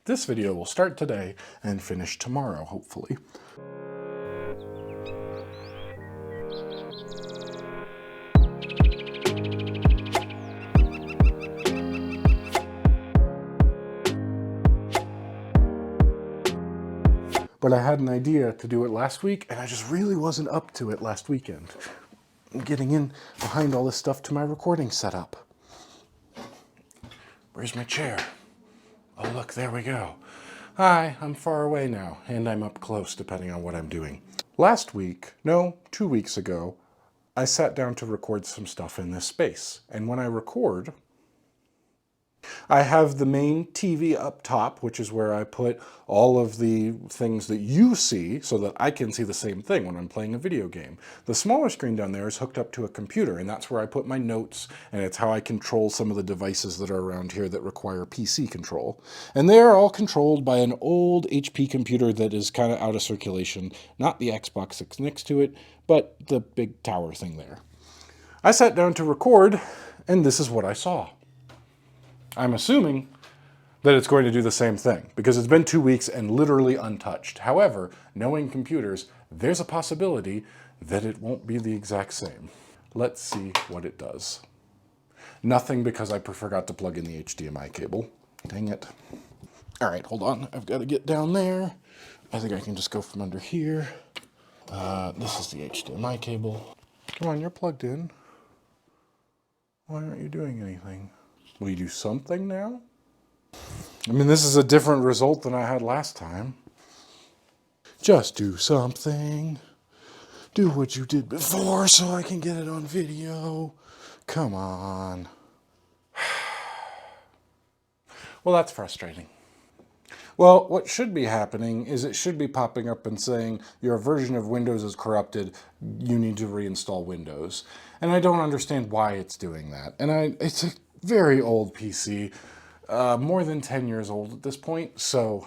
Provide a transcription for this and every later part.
This video will start today and finish tomorrow, hopefully. But I had an idea to do it last week, and I just really wasn't up to it last weekend. Getting in behind all this stuff to my recording setup. Where's my chair? Oh, look, there we go. Hi, I'm far away now, and I'm up close depending on what I'm doing. Last week, no, 2 weeks ago, I sat down to record some stuff in this space. And when I record, I have the main TV up top, which is where I put all of the things that you see so that I can see the same thing when I'm playing a video game. The smaller screen down there is hooked up to a computer, and that's where I put my notes, and it's how I control some of the devices that are around here that require PC control. And they're all controlled by an old HP computer that is kind of out of circulation, not the Xbox that's next to it, but the big tower thing there. I sat down to record, and this is what I saw. I'm assuming that it's going to do the same thing because it's been 2 weeks and literally untouched. However, knowing computers, there's a possibility that it won't be the exact same. Let's see what it does. Nothing because I forgot to plug in the HDMI cable. Dang it. All right, hold on. I've got to get down there. I think I can just go from under here. This is the HDMI cable. Come on, you're plugged in. Why aren't you doing anything? Will you do something now? I mean, this is a different result than I had last time. Just do something. Do what you did before so I can get it on video. Come on. Well, that's frustrating. Well, what should be happening is it should be popping up and saying your version of Windows is corrupted, you need to reinstall Windows. And I don't understand why it's doing that. And it's a very old PC, more than 10 years old at this point, so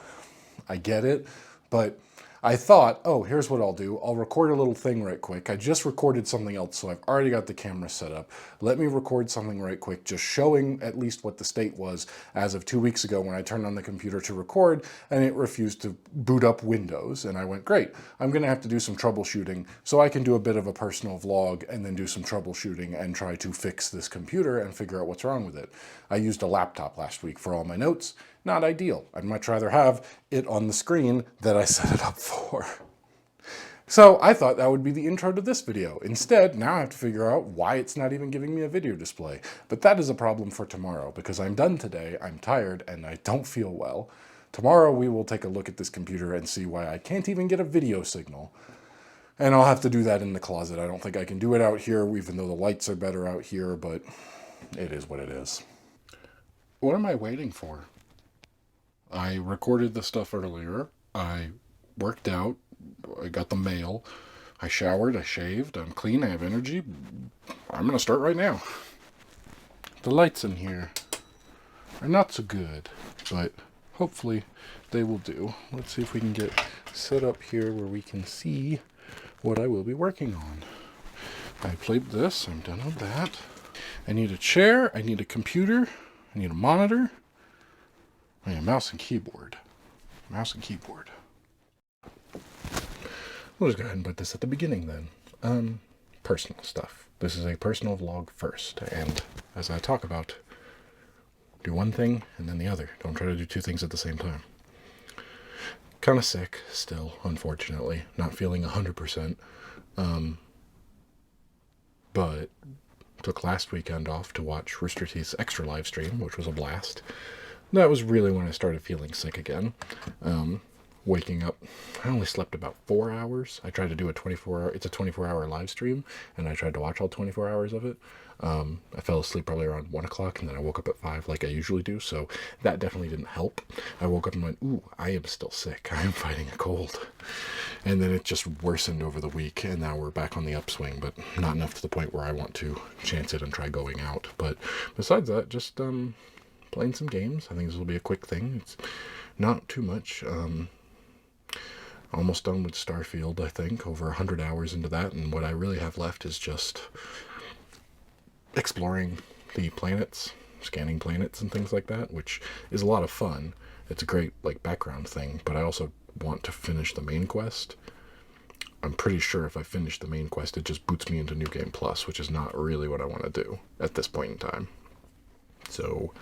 I get it, but I thought, oh, here's what I'll do. I'll record a little thing right quick. I just recorded something else, so I've already got the camera set up. Let me record something right quick, just showing at least what the state was as of 2 weeks ago when I turned on the computer to record, and it refused to boot up Windows. And I went, great, I'm gonna have to do some troubleshooting, so I can do a bit of a personal vlog and then do some troubleshooting and try to fix this computer and figure out what's wrong with it. I used a laptop last week for all my notes. Not ideal. I'd much rather have it on the screen that I set it up for. So I thought that would be the intro to this video. Instead, now I have to figure out why it's not even giving me a video display. But that is a problem for tomorrow because I'm done today, I'm tired, and I don't feel well. Tomorrow we will take a look at this computer and see why I can't even get a video signal. And I'll have to do that in the closet. I don't think I can do it out here, even though the lights are better out here, but it is what it is. What am I waiting for? I recorded the stuff earlier, I worked out, I got the mail, I showered, I shaved, I'm clean, I have energy. I'm gonna start right now. The lights in here are not so good, but hopefully they will do. Let's see if we can get set up here where we can see what I will be working on. I played this, I'm done with that. I need a chair, I need a computer, I need a monitor. I need a mouse and keyboard. Mouse and keyboard. We'll just go ahead and put this at the beginning then. Personal stuff. This is a personal vlog first, and as I talk about, do one thing and then the other. Don't try to do two things at the same time. Kind of sick still, unfortunately. Not feeling 100%. But took last weekend off to watch Rooster Teeth's extra live stream, which was a blast. That was really when I started feeling sick again. Waking up, I only slept about 4 hours. I tried to do a 24-hour live stream, and I tried to watch all 24 hours of it. I fell asleep probably around 1 o'clock, and then I woke up at 5 like I usually do, so that definitely didn't help. I woke up and went, ooh, I am still sick. I am fighting a cold. And then it just worsened over the week, and now we're back on the upswing, but not enough to the point where I want to chance it and try going out. But besides that, just playing some games. I think this will be a quick thing. It's not too much. Almost done with Starfield, I think. Over 100 hours into that, and what I really have left is just exploring the planets, scanning planets and things like that, which is a lot of fun. It's a great like background thing, but I also want to finish the main quest. I'm pretty sure if I finish the main quest, it just boots me into New Game Plus, which is not really what I want to do at this point in time. So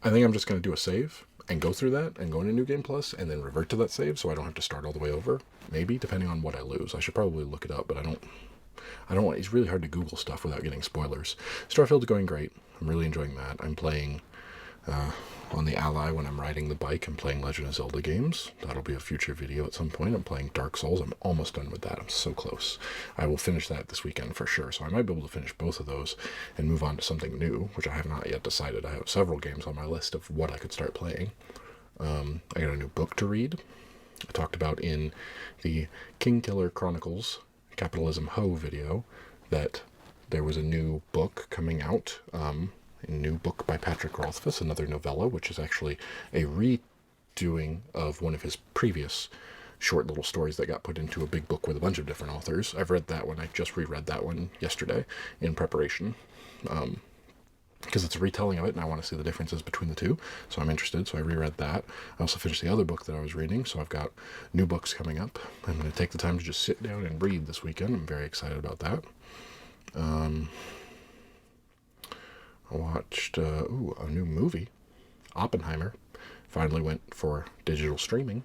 I think I'm just going to do a save and go through that and go into New Game Plus and then revert to that save so I don't have to start all the way over. Maybe, depending on what I lose. I should probably look it up, but I don't want, it's really hard to Google stuff without getting spoilers. Starfield's going great. I'm really enjoying that. I'm playing on the Ally when I'm riding the bike. I'm playing Legend of Zelda games. That'll be a future video at some point. I'm playing Dark Souls. I'm almost done with that. I'm so close. I will finish that this weekend for sure. So I might be able to finish both of those and move on to something new, which I have not yet decided. I have several games on my list of what I could start playing. I got a new book to read. I talked about in the King Killer Chronicles Capitalism Ho video that there was a new book coming out, a new book by Patrick Rothfuss, another novella, which is actually a redoing of one of his previous short little stories that got put into a big book with a bunch of different authors. I've read that one. I just reread that one yesterday in preparation. Because it's a retelling of it and I want to see the differences between the two. So I'm interested. So I reread that. I also finished the other book that I was reading. So I've got new books coming up. I'm going to take the time to just sit down and read this weekend. I'm very excited about that. I watched a new movie. Oppenheimer finally went for digital streaming.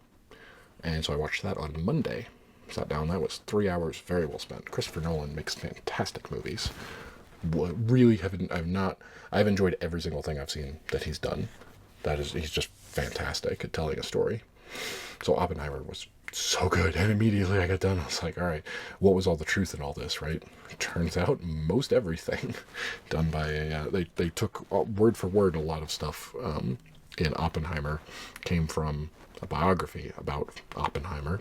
And so I watched that on Monday. Sat down. That was 3 hours very well spent. Christopher Nolan makes fantastic movies. I've enjoyed every single thing I've seen that he's done. He's just fantastic at telling a story. So Oppenheimer was so good, and immediately I got done, I was like, all right, what was all the truth in all this, right? Turns out most everything done by they took word for word a lot of stuff in Oppenheimer came from a biography about Oppenheimer.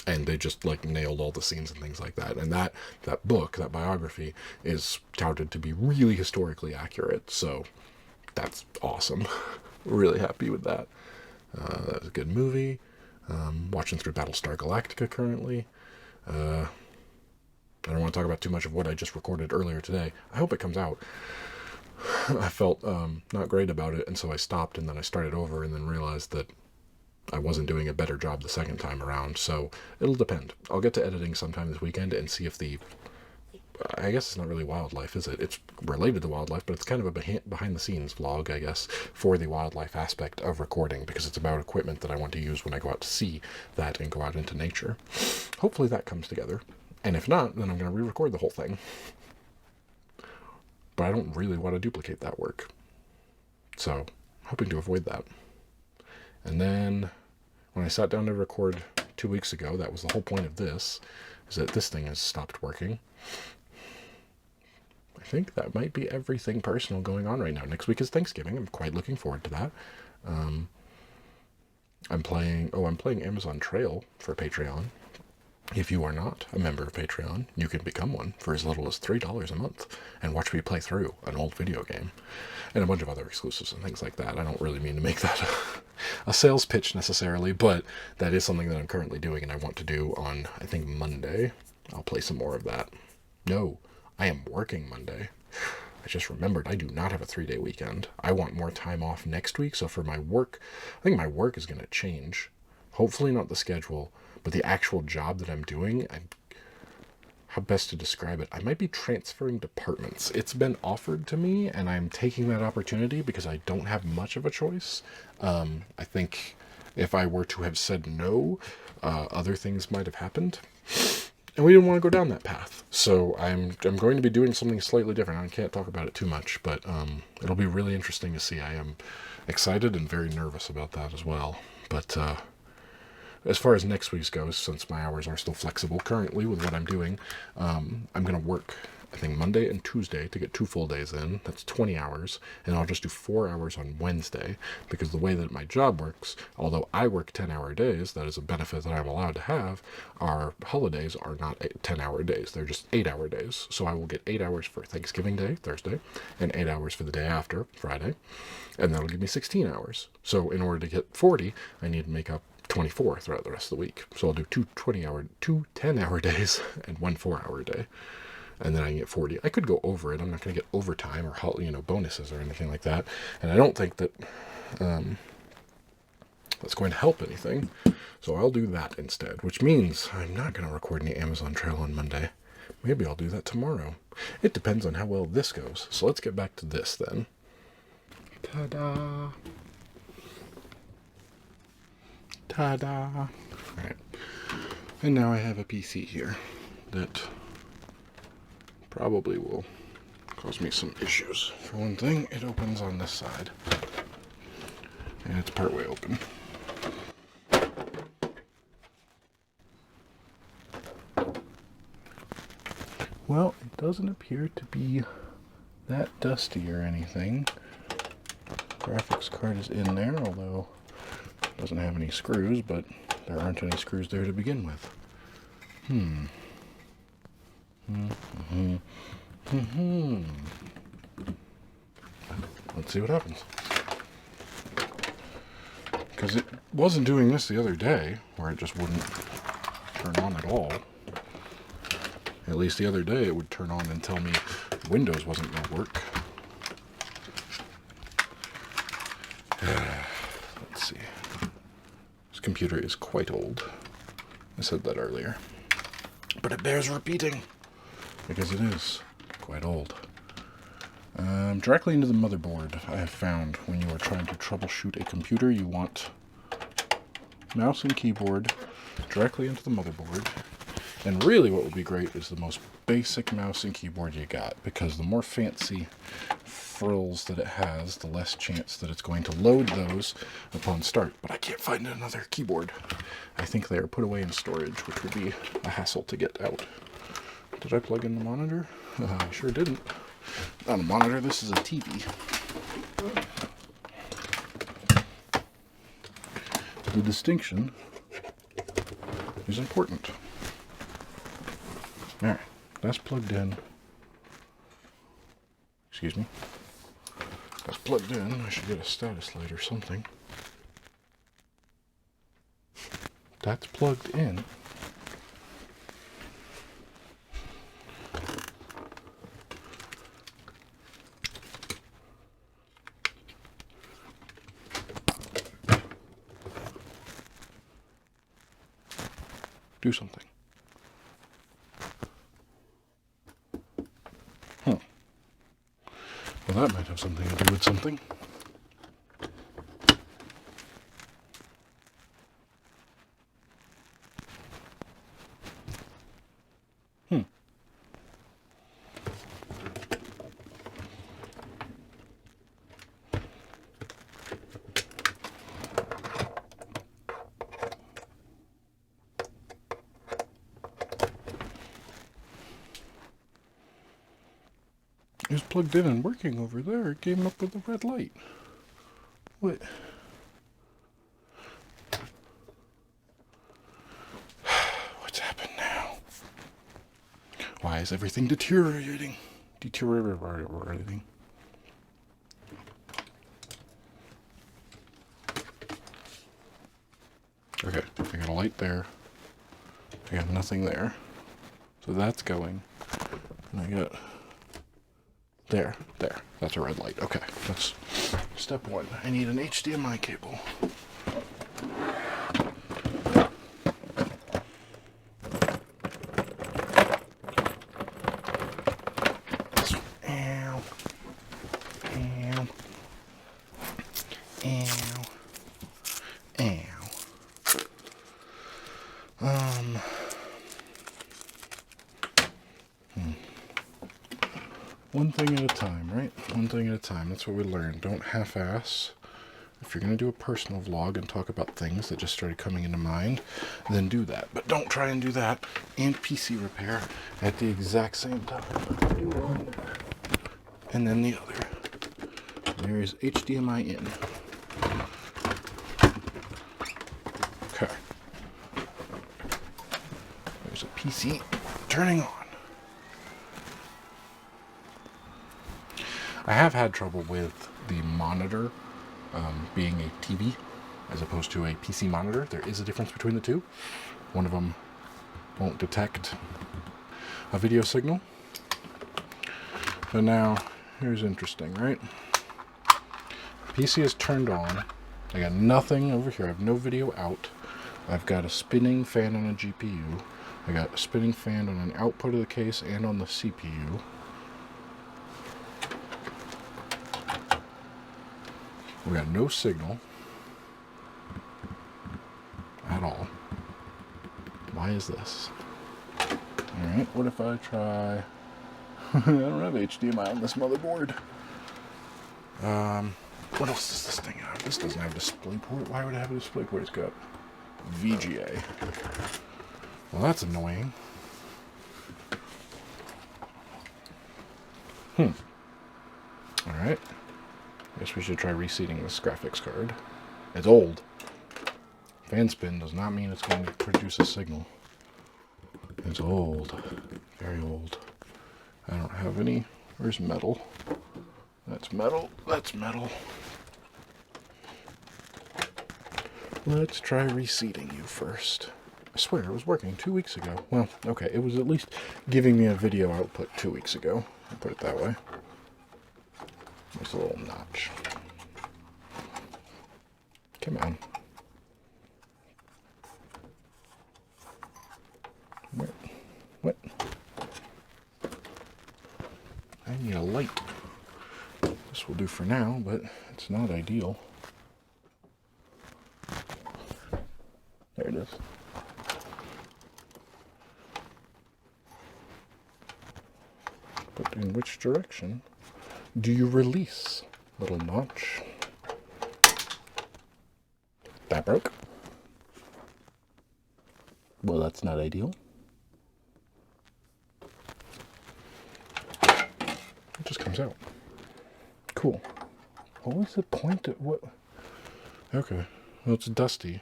And they just like nailed all the scenes and things like that. And that book, that biography, is touted to be really historically accurate. So that's awesome. Really happy with that. That was a good movie. Watching through Battlestar Galactica currently. I don't want to talk about too much of what I just recorded earlier today. I hope it comes out. I felt not great about it, and so I stopped, and then I started over, and then realized that I wasn't doing a better job the second time around, so it'll depend. I'll get to editing sometime this weekend and see if I guess it's not really wildlife, is it? It's related to wildlife, but it's kind of a behind-the-scenes vlog, I guess, for the wildlife aspect of recording, because it's about equipment that I want to use when I go out to see that and go out into nature. Hopefully that comes together, and if not, then I'm going to re-record the whole thing. But I don't really want to duplicate that work, so hoping to avoid that. And then when I sat down to record 2 weeks ago, that was the whole point of this, is that this thing has stopped working. I think that might be everything personal going on right now. Next week is Thanksgiving. I'm quite looking forward to that. I'm playing Amazon Trail for Patreon. If you are not a member of Patreon, you can become one for as little as $3 a month and watch me play through an old video game and a bunch of other exclusives and things like that. I don't really mean to make that a sales pitch necessarily, but that is something that I'm currently doing and I want to do on, I think, Monday. I'll play some more of that. No, I am working Monday. I just remembered I do not have a 3-day weekend. I want more time off next week, so for my work, I think my work is going to change. Hopefully not the schedule, but the actual job that I'm doing, how best to describe it? I might be transferring departments. It's been offered to me, and I'm taking that opportunity because I don't have much of a choice. I think if I were to have said no, other things might have happened. And we didn't want to go down that path. So I'm going to be doing something slightly different. I can't talk about it too much, but it'll be really interesting to see. I am excited and very nervous about that as well. But as far as next week's goes, since my hours are still flexible currently with what I'm doing, I'm going to work, I think, Monday and Tuesday to get 2 full days in. That's 20 hours. And I'll just do 4 hours on Wednesday, because the way that my job works, although I work 10-hour days, that is a benefit that I'm allowed to have, our holidays are not 10-hour days. They're just 8-hour days. So I will get 8 hours for Thanksgiving Day, Thursday, and 8 hours for the day after, Friday. And that'll give me 16 hours. So in order to get 40, I need to make up 24 throughout the rest of the week. So I'll do 2 10-hour days and 1 4-hour day. and then I can get 40. I could go over it. I'm not going to get overtime or, bonuses or anything like that. And I don't think that that's going to help anything. So I'll do that instead, which means I'm not going to record any Amazon Trail on Monday. Maybe I'll do that tomorrow. It depends on how well this goes. So let's get back to this then. Ta-da! Ta-da! Alright. And now I have a PC here that probably will cause me some issues. For one thing, it opens on this side. And it's partway open. Well, it doesn't appear to be that dusty or anything. Graphics card is in there, although it doesn't have any screws, but there aren't any screws there to begin with. Let's see what happens. Because it wasn't doing this the other day, where it just wouldn't turn on at all. At least the other day it would turn on and tell me Windows wasn't going to work. Let's see. This computer is quite old. I said that earlier. But it bears repeating, because it is quite old. Directly into the motherboard, I have found when you are trying to troubleshoot a computer, you want mouse and keyboard directly into the motherboard. And really what would be great is the most basic mouse and keyboard you got, because the more fancy frills that it has, the less chance that it's going to load those upon start. But I can't find another keyboard. I think they are put away in storage, which would be a hassle to get out. Did I plug in the monitor? I sure didn't. Not a monitor, this is a TV. The distinction is important. Alright, that's plugged in. Excuse me. That's plugged in. I should get a status light or something. That's plugged in. Do something. Well, that might have something to do with something. It was plugged in and working over there. It came up with a red light. What? What's happened now? Why is everything deteriorating? Deteriorating. Okay, I got a light there. I got nothing there. So that's going. And I got... There. That's a red light. Okay, that's step one. I need an HDMI cable. Ow. Ow. Ow. Ow. One thing at a time, right? One thing at a time. That's what we learned. Don't half-ass. If you're going to do a personal vlog and talk about things that just started coming into mind, then do that. But don't try and do that and PC repair at the exact same time. Do one, and then the other. There is HDMI in. Okay. There's a PC turning on. I have had trouble with the monitor being a TV as opposed to a PC monitor. There is a difference between the two. One of them won't detect a video signal, But now, here's interesting, right? PC is turned on. I got nothing over here. I have no video out. I've got a spinning fan on a GPU. I got a spinning fan on an output of the case and on the CPU. We got no signal at all. Why is this? Alright, what if I try... I don't have HDMI on this motherboard. What else does this thing have? This doesn't have a display port. Why would it have a display port? It's got VGA. Well, that's annoying. Alright. Guess we should try reseating this graphics card. It's old. Fan spin does not mean it's going to produce a signal. It's old. Very old. I don't have any. Where's metal? That's metal. That's metal. Let's try reseating you first. I swear it was working 2 weeks ago. Well, okay, it was at least giving me a video output 2 weeks ago. I'll put it that way. There's a little notch. Come on. What? I need a light. This will do for now, but it's not ideal. There it is. But in which direction do you release, little notch? That broke. Well, that's not ideal. It just comes out. Cool. What was the point of what? Okay. Well, it's dusty.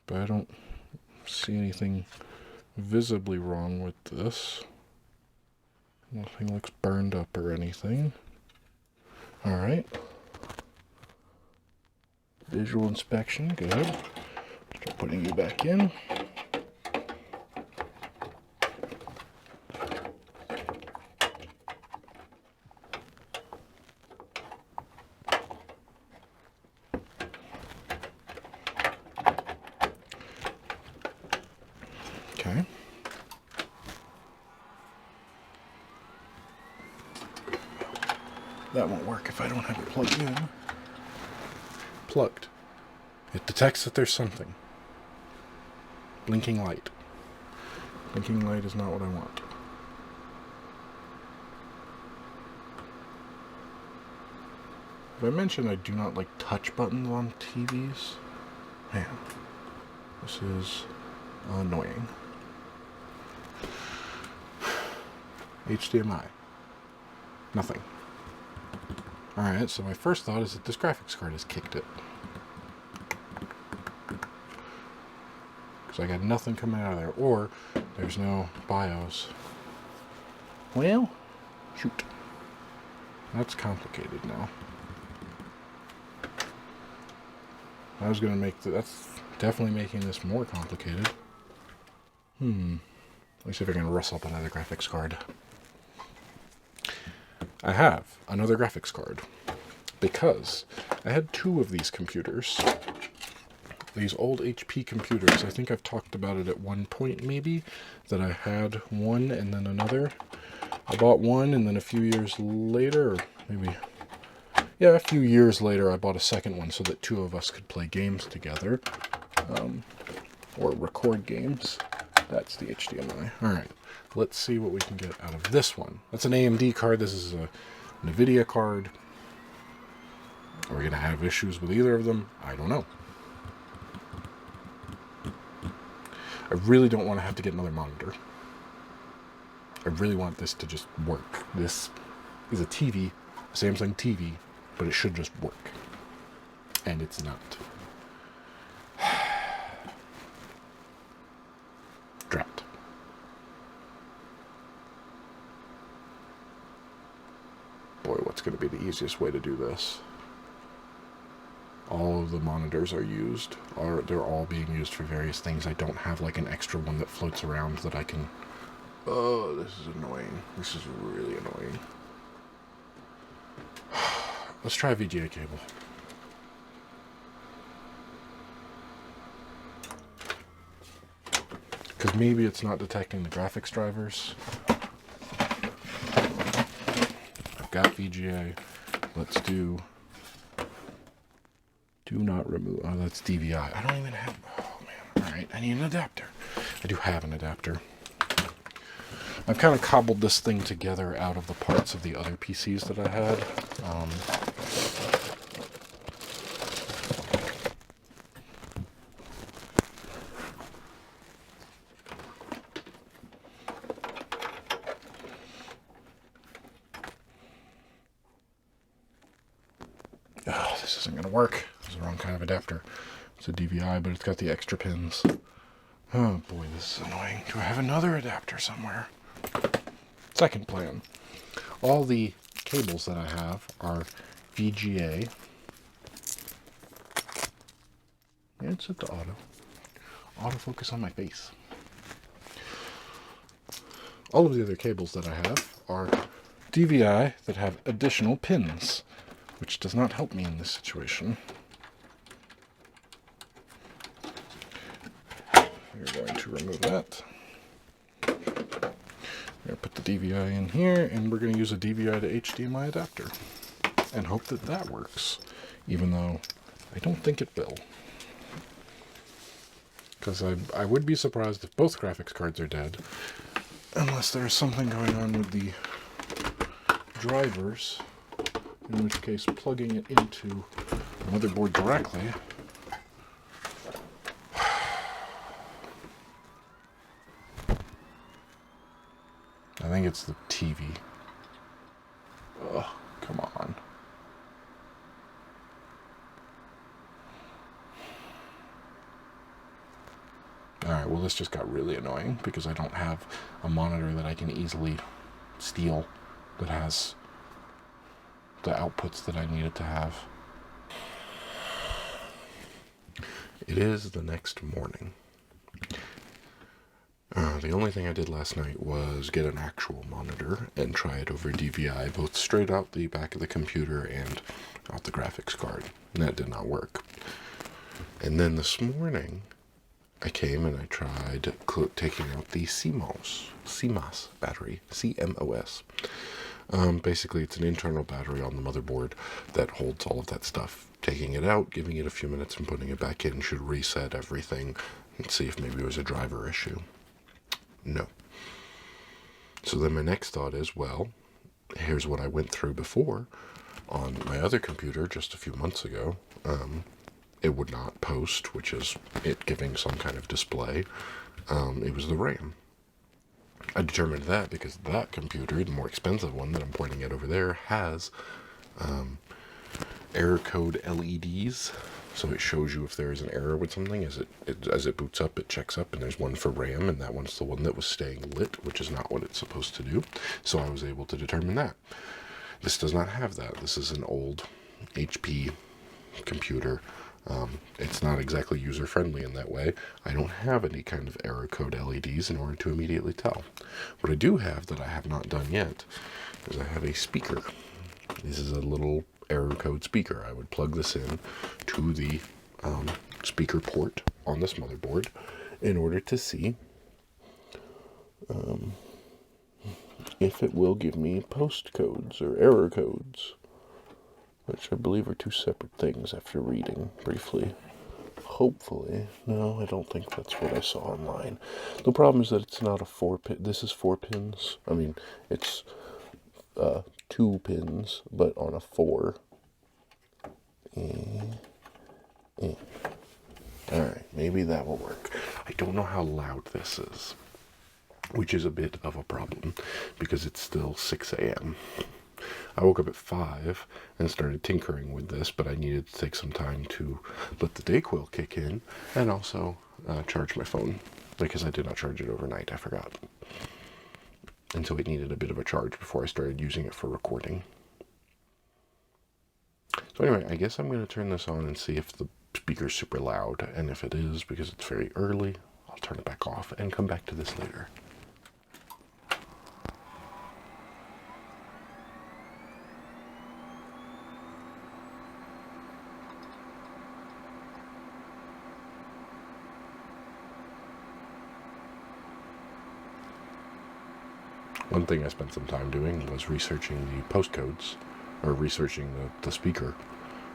But I don't see anything visibly wrong with this. Nothing looks burned up or anything. Alright. Visual inspection, good. Start putting you back in. Okay. That won't work if I don't have it plugged in. Plugged. It detects that there's something. Blinking light. Blinking light is not what I want. Have I mentioned I do not like touch buttons on TVs? Man, this is annoying. HDMI. Nothing. Alright, so my first thought is that this graphics card has kicked it. Because I got nothing coming out of there. Or there's no BIOS. Well, shoot. That's complicated now. I was going to make that's definitely making this more complicated. Let me see if I can rustle up another graphics card. I have another graphics card because I had 2 of these computers. These old HP computers. I think I've talked about it at one point maybe, that I had one and then another. I bought one and then a few years later, or maybe, yeah, a few years later, I bought a second one so that 2 of us could play games together, or record games. That's the HDMI. Alright, let's see what we can get out of this one. That's an AMD card. This is a NVIDIA card. Are we going to have issues with either of them? I don't know. I really don't want to have to get another monitor. I really want this to just work. This is a TV, a Samsung TV, but it should just work. And it's not. Drat. Boy, what's going to be the easiest way to do this? All of the monitors are used. They're all being used for various things. I don't have like an extra one that floats around that I can Oh, this is annoying. This is really annoying. Let's try a VGA cable. Because maybe it's not detecting the graphics drivers. I've got VGA. Let's do not remove. Oh, that's DVI. I don't even have. Oh man. All right. I need an adapter. I do have an adapter. I've kind of cobbled this thing together out of the parts of the other PCs that I had. Oh, this isn't going to work. It's the wrong kind of adapter. It's a DVI, but it's got the extra pins. Oh boy, this is annoying. Do I have another adapter somewhere? Second plan. All the cables that I have are VGA. Yeah, it's set to auto. Autofocus on my face. All of the other cables that I have are DVI that have additional pins, which does not help me in this situation. We're going to remove that. We're going to put the DVI in here, and we're going to use a DVI to HDMI adapter and hope that that works, even though I don't think it will. Because I would be surprised if both graphics cards are dead, unless there's something going on with the drivers, in which case plugging it into the motherboard directly. I think it's the TV. Oh, come on. Alright, well this just got really annoying because I don't have a monitor that I can easily steal that has the outputs that I needed to have. It is the next morning. The only thing I did last night was get an actual monitor and try it over DVI, both straight out the back of the computer and out the graphics card. And that did not work. And then this morning, I came and I tried taking out the CMOS battery, CMOS. Basically, it's an internal battery on the motherboard that holds all of that stuff. Taking it out, giving it a few minutes, and putting it back in should reset everything and see if maybe it was a driver issue. No. So then my next thought is, well, here's what I went through before on my other computer just a few months ago. It would not post, which is it giving some kind of display. It was the RAM. I determined that because that computer, the more expensive one that I'm pointing at over there, has error code LEDs. So it shows you if there is an error with something. As it boots up, it checks up, and there's one for RAM, and that one's the one that was staying lit, which is not what it's supposed to do. So I was able to determine that. This does not have that. This is an old HP computer. It's not exactly user-friendly in that way. I don't have any kind of error code LEDs in order to immediately tell. What I do have that I have not done yet is I have a speaker. This is a little error code speaker. I would plug this in to the speaker port on this motherboard in order to see if it will give me post codes or error codes, which I believe are two separate things after reading briefly. Hopefully. No, I don't think that's what I saw online. The problem is that it's not a 4-pin. This is 4 pins. I mean, it's 2 pins, but on a 4. Alright, maybe that will work. I don't know how loud this is, which is a bit of a problem because it's still 6 a.m. I woke up at 5 and started tinkering with this, but I needed to take some time to let the Dayquil kick in and also charge my phone because I did not charge it overnight. I forgot. And so it needed a bit of a charge before I started using it for recording. So anyway, I guess I'm going to turn this on and see if the speaker's super loud. And if it is, because it's very early, I'll turn it back off and come back to this later. One thing I spent some time doing was researching the postcodes, or researching the speaker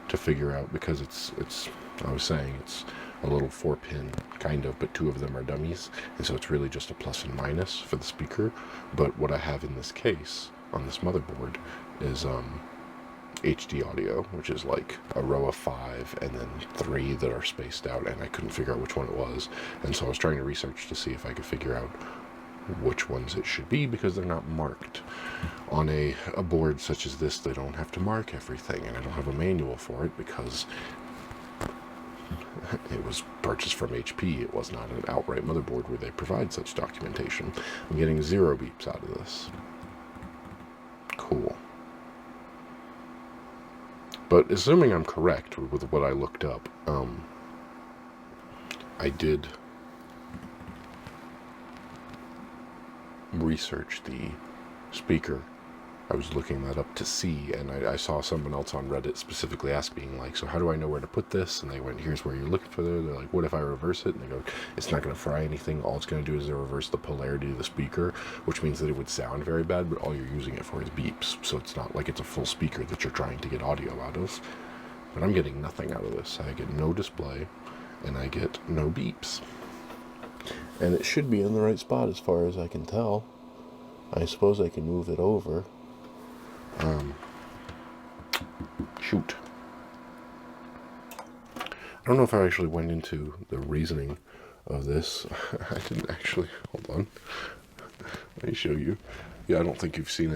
to figure out, because I was saying it's a little 4-pin kind of, but 2 of them are dummies, and so it's really just a plus and minus for the speaker. But what I have in this case on this motherboard is HD audio, which is like a row of 5 and then 3 that are spaced out, and I couldn't figure out which one it was, and so I was trying to research to see if I could figure out which ones it should be, because they're not marked. On a board such as this, they don't have to mark everything, and I don't have a manual for it because it was purchased from HP. It was not an outright motherboard where they provide such documentation. I'm getting 0 beeps out of this. Cool. But assuming I'm correct with what I looked up, I did research the speaker. I was looking that up to see, and I saw someone else on Reddit specifically asking, like, so how do I know where to put this? And they went, here's where you're looking for there. They're like, what if I reverse it? And they go, it's not going to fry anything. All it's going to do is reverse the polarity of the speaker, which means that it would sound very bad, but all you're using it for is beeps. So it's not like it's a full speaker that you're trying to get audio out of. But I'm getting nothing out of this. I get no display, and I get no beeps. And it should be in the right spot as far as I can tell. I suppose I can move it over. Shoot. I don't know if I actually went into the reasoning of this. I didn't actually. Hold on. Let me show you. Yeah, I don't think you've seen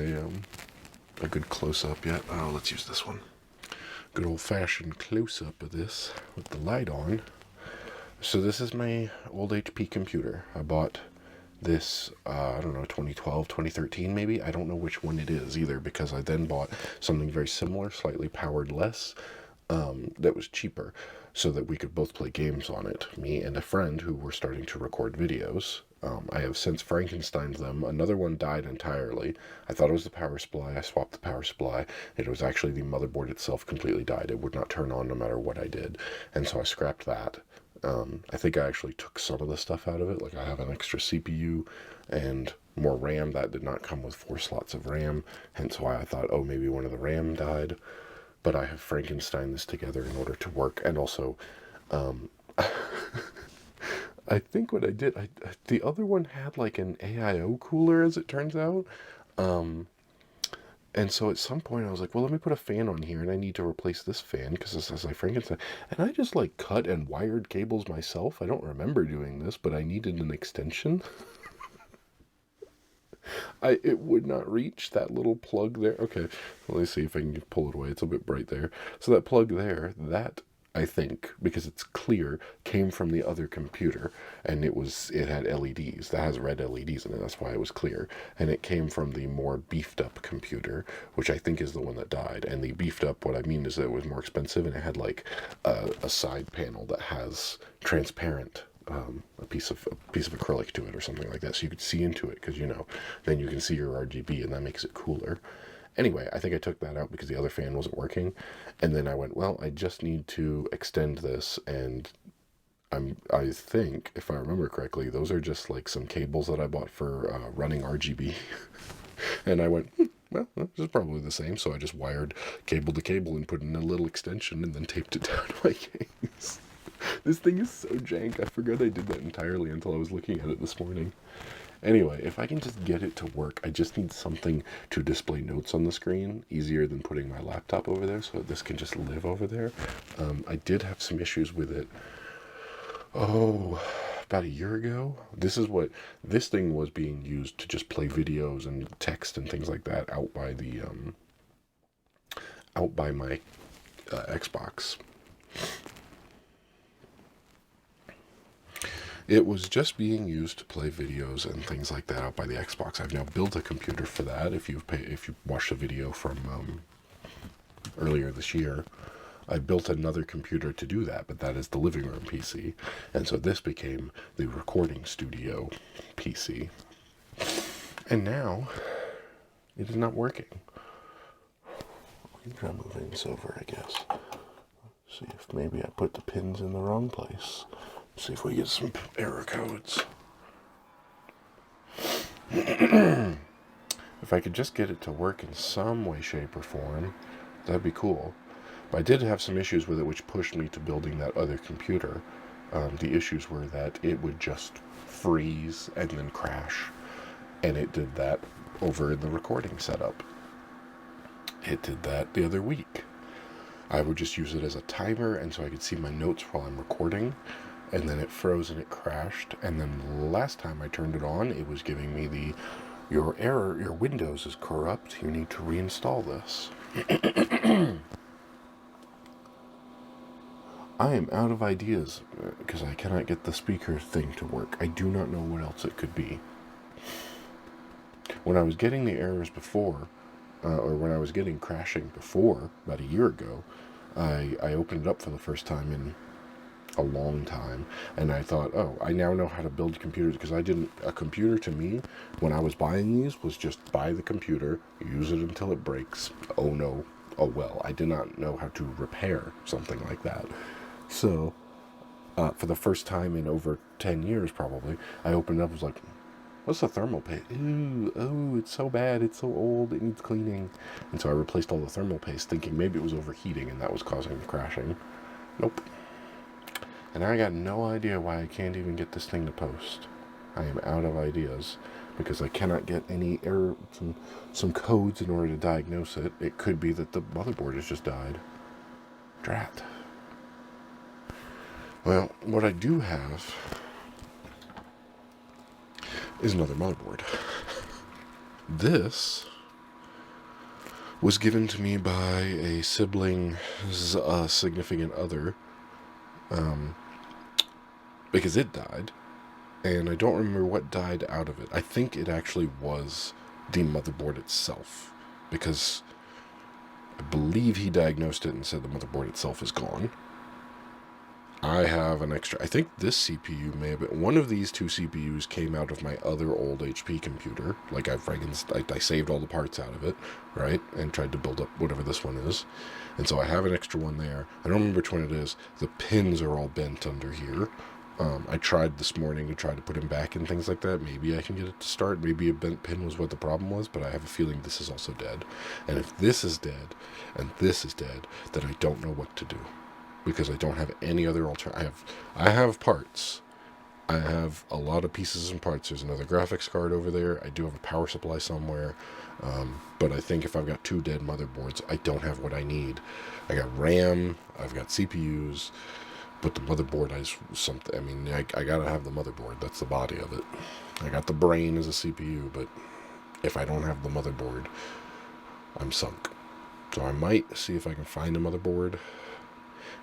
a good close-up yet. Oh, let's use this one. Good old-fashioned close-up of this with the light on. So this is my old HP computer. I bought this, I don't know, 2012, 2013 maybe. I don't know which one it is either, because I then bought something very similar, slightly powered less, that was cheaper, so that we could both play games on it, me and a friend who were starting to record videos. I have since Frankensteined them. Another one died entirely. I thought it was the power supply. I swapped the power supply. It was actually the motherboard itself completely died. It would not turn on no matter what I did, and so I scrapped that. I think I actually took some of the stuff out of it. Like, I have an extra CPU and more RAM. That did not come with 4 slots of RAM, hence why I thought, oh, maybe one of the RAM died. But I have Frankenstein this together in order to work. And also, I think what I did, the other one had like an AIO cooler, as it turns out. And so at some point I was like, well, let me put a fan on here, and I need to replace this fan because this is like Frankenstein. And I just like cut and wired cables myself. I don't remember doing this, but I needed an extension. It would not reach that little plug there. Okay, let me see if I can pull it away. It's a bit bright there. So that plug there, that, I think, because it's clear, came from the other computer, and it had LEDs. That has red LEDs in it. That's why it was clear. And it came from the more beefed up computer, which I think is the one that died. And the beefed up, what I mean is that it was more expensive, and it had like a side panel that has transparent, a piece of acrylic to it or something like that, so you could see into it, because then you can see your RGB, and that makes it cooler. Anyway, I think I took that out because the other fan wasn't working, and then I went, well, I just need to extend this, and I think, if I remember correctly, those are just like some cables that I bought for running RGB. And I went, well, this is probably the same, so I just wired cable to cable and put in a little extension and then taped it down to my case. This thing is so jank. I forgot I did that entirely until I was looking at it this morning. Anyway, if I can just get it to work, I just need something to display notes on the screen, easier than putting my laptop over there, so this can just live over there. I did have some issues with it, about a year ago. This thing was being used to just play videos and text and things like that out by my Xbox. It was just being used to play videos and things like that out by the Xbox. I've now built a computer for that. If you watched a video from earlier this year, I built another computer to do that, but that is the living room PC. And so this became the recording studio PC. And now it is not working. Let me try moving this over, I guess. See if maybe I put the pins in the wrong place. See if we get some error codes. If I could just get it to work in some way, shape, or form, that'd be cool. But I did have some issues with it, which pushed me to building that other computer. The issues were that it would just freeze and then crash, and it did that over in the recording setup. It did that the other week. I would just use it as a timer, and so I could see my notes while I'm recording, and then it froze and it crashed, and then the last time I turned it on, it was giving me your Windows is corrupt, you need to reinstall this. I am out of ideas because I cannot get the speaker thing to work. I do not know what else it could be. When I was getting the errors before, or when I was getting crashing before, about a year ago, I opened it up for the first time in a long time, and I thought, oh, I now know how to build computers, because a computer to me, when I was buying these, was just buy the computer, use it until it breaks. Oh no, oh well. I did not know how to repair something like that. So, for the first time in over 10 years probably, I opened it up and was like, what's the thermal paste? Ooh, oh, it's so bad, it's so old, it needs cleaning. And so I replaced all the thermal paste, thinking maybe it was overheating and that was causing the crashing. Nope. And I got no idea why I can't even get this thing to post. I am out of ideas, because I cannot get any error, some codes in order to diagnose it. It could be that the motherboard has just died. Drat. Well, what I do have is another motherboard. This was given to me by a sibling's significant other, because it died, and I don't remember what died out of it. I think it actually was the motherboard itself, because I believe he diagnosed it and said the motherboard itself is gone. I have an extra, I think this CPU may have been, one of these two CPUs came out of my other old HP computer. Like I saved all the parts out of it, right? And tried to build up whatever this one is. And so I have an extra one there. I don't remember which one it is. The pins are all bent under here. I tried this morning to try to put them back and things like that. Maybe I can get it to start. Maybe a bent pin was what the problem was, but I have a feeling this is also dead. And if this is dead and this is dead, then I don't know what to do, because I don't have any other alternative. I have parts. I have a lot of pieces and parts. There's another graphics card over there. I do have a power supply somewhere. But I think if I've got two dead motherboards, I don't have what I need. I got RAM, I've got CPUs, but the motherboard is something. I mean, I gotta have the motherboard. That's the body of it. I got the brain as a CPU, but if I don't have the motherboard, I'm sunk. So I might see if I can find a motherboard.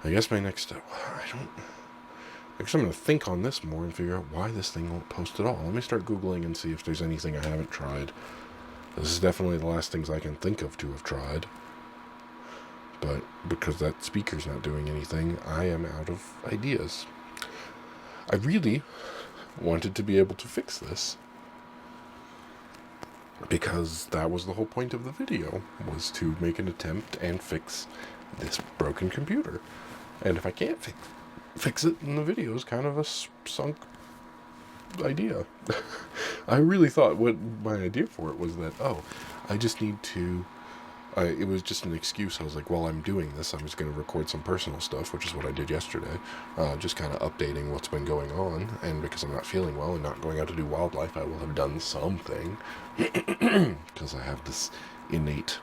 I guess my next step, I guess I'm going to think on this more and figure out why this thing won't post at all. Let me start Googling and see if there's anything I haven't tried. This is definitely the last things I can think of to have tried. But because that speaker's not doing anything, I am out of ideas. I really wanted to be able to fix this, because that was the whole point of the video, was to make an attempt and fix this broken computer. And if I can't fix it, then the video is kind of a sunk idea. I really thought what my idea for it was that, I just need to, it was just an excuse. I was like, while I'm doing this, I'm just going to record some personal stuff, which is what I did yesterday. Just kind of updating what's been going on. And because I'm not feeling well and not going out to do wildlife, I will have done something. Because I have this innate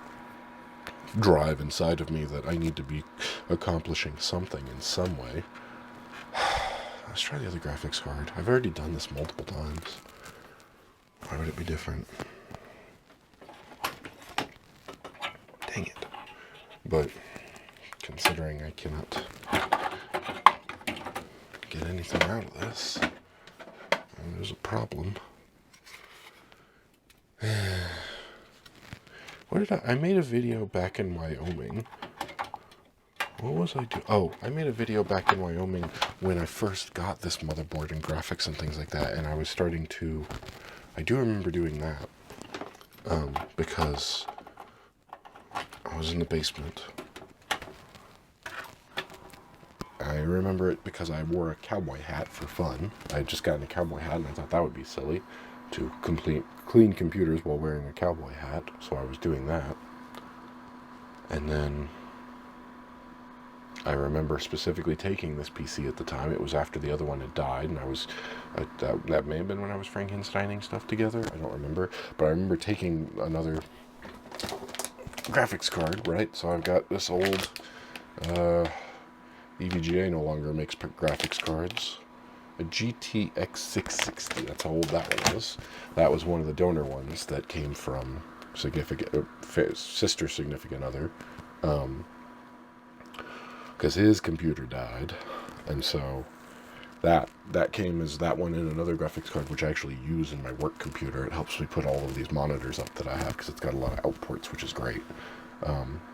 drive inside of me that I need to be accomplishing something in some way. Let's try the other graphics card. I've already done this multiple times. Why would it be different? Dang it. But considering I cannot get anything out of this, there's a problem. What did I made a video back in Wyoming. What was I doing? Oh, I made a video back in Wyoming when I first got this motherboard and graphics and things like that, and I was starting to, I do remember doing that, because I was in the basement. I remember it because I wore a cowboy hat for fun. I had just gotten a cowboy hat and I thought that would be silly. to clean computers while wearing a cowboy hat, so I was doing that. And then I remember specifically taking this PC at the time. It was after the other one had died, and that may have been when I was Frankensteining stuff together. I don't remember, but I remember taking another graphics card, right? So I've got this old EVGA no longer makes graphics cards. A GTX 660. That's how old that one was. That was one of the donor ones that came from sister significant other. Because his computer died, and so that came as that one and another graphics card, which I actually use in my work computer. It helps me put all of these monitors up that I have because it's got a lot of outports, which is great.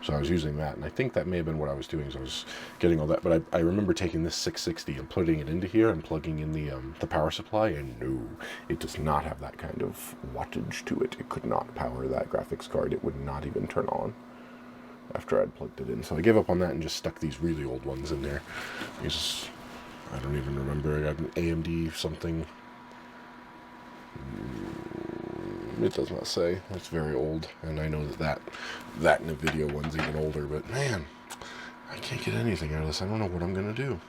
So I was using that, and I think that may have been what I was doing. So I was getting all that, but I remember taking this 660 and putting it into here and plugging in the power supply, and no, it does not have that kind of wattage to it. It could not power that graphics card. It would not even turn on after I'd plugged it in. So I gave up on that and just stuck these really old ones in there. I don't even remember. I got an AMD something. It does not say. It's very old, and I know that NVIDIA one's even older, but man, I can't get anything out of this. I don't know what I'm going to do.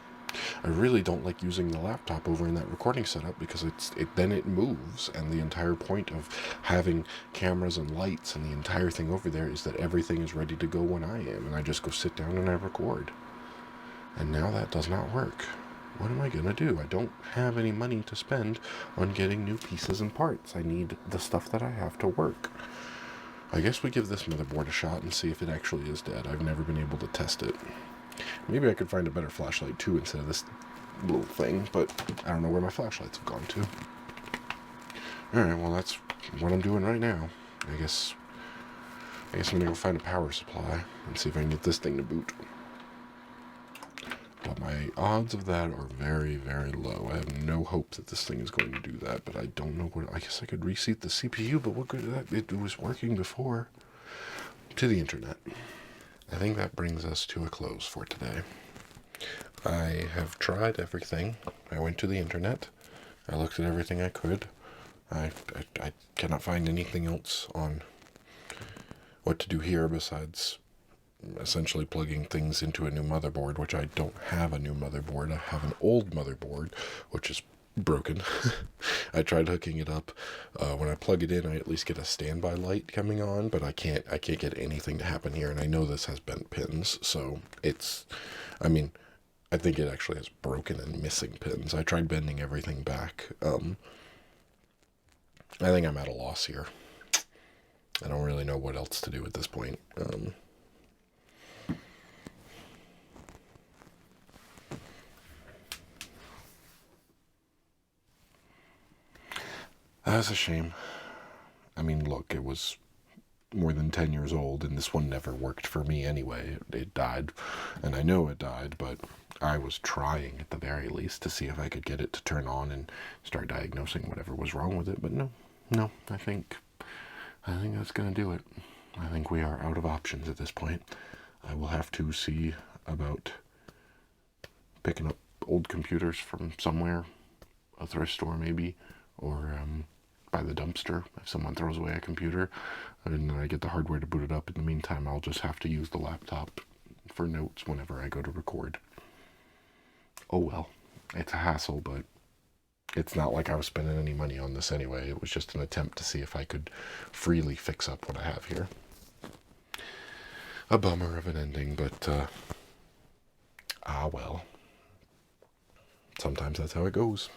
I really don't like using the laptop over in that recording setup because then it moves, and the entire point of having cameras and lights and the entire thing over there is that everything is ready to go when I am, and I just go sit down and I record. And now that does not work. What am I going to do? I don't have any money to spend on getting new pieces and parts. I need the stuff that I have to work. I guess we give this motherboard a shot and see if it actually is dead. I've never been able to test it. Maybe I could find a better flashlight too instead of this little thing, but I don't know where my flashlights have gone to. Alright, well that's what I'm doing right now. I guess I'm going to go find a power supply and see if I can get this thing to boot. But my odds of that are very, very low. I have no hope that this thing is going to do that, but I don't know what... I guess I could reseat the CPU, but what good is that? It was working before. To the internet. I think that brings us to a close for today. I have tried everything. I went to the internet. I looked at everything I could. I cannot find anything else on what to do here besides essentially plugging things into a new motherboard, which I don't have a new motherboard. I have an old motherboard, which is broken. I tried hooking it up. When I plug it in, I at least get a standby light coming on, but I can't get anything to happen here, and I know this has bent pins, so I think it actually has broken and missing pins. I tried bending everything back. I think I'm at a loss here. I don't really know what else to do at this point. That's a shame. I mean, look, it was more than 10 years old, and this one never worked for me anyway. It died, and I know it died, but I was trying at the very least to see if I could get it to turn on and start diagnosing whatever was wrong with it, but no, I think that's going to do it. I think we are out of options at this point. I will have to see about picking up old computers from somewhere, a thrift store maybe, or by the dumpster if someone throws away a computer, and I get the hardware to boot it up. In the meantime, I'll just have to use the laptop for notes whenever I go to record. Oh well, it's a hassle, but it's not like I was spending any money on this anyway. It was just an attempt to see if I could freely fix up what I have here. A bummer of an ending, but well, sometimes that's how it goes.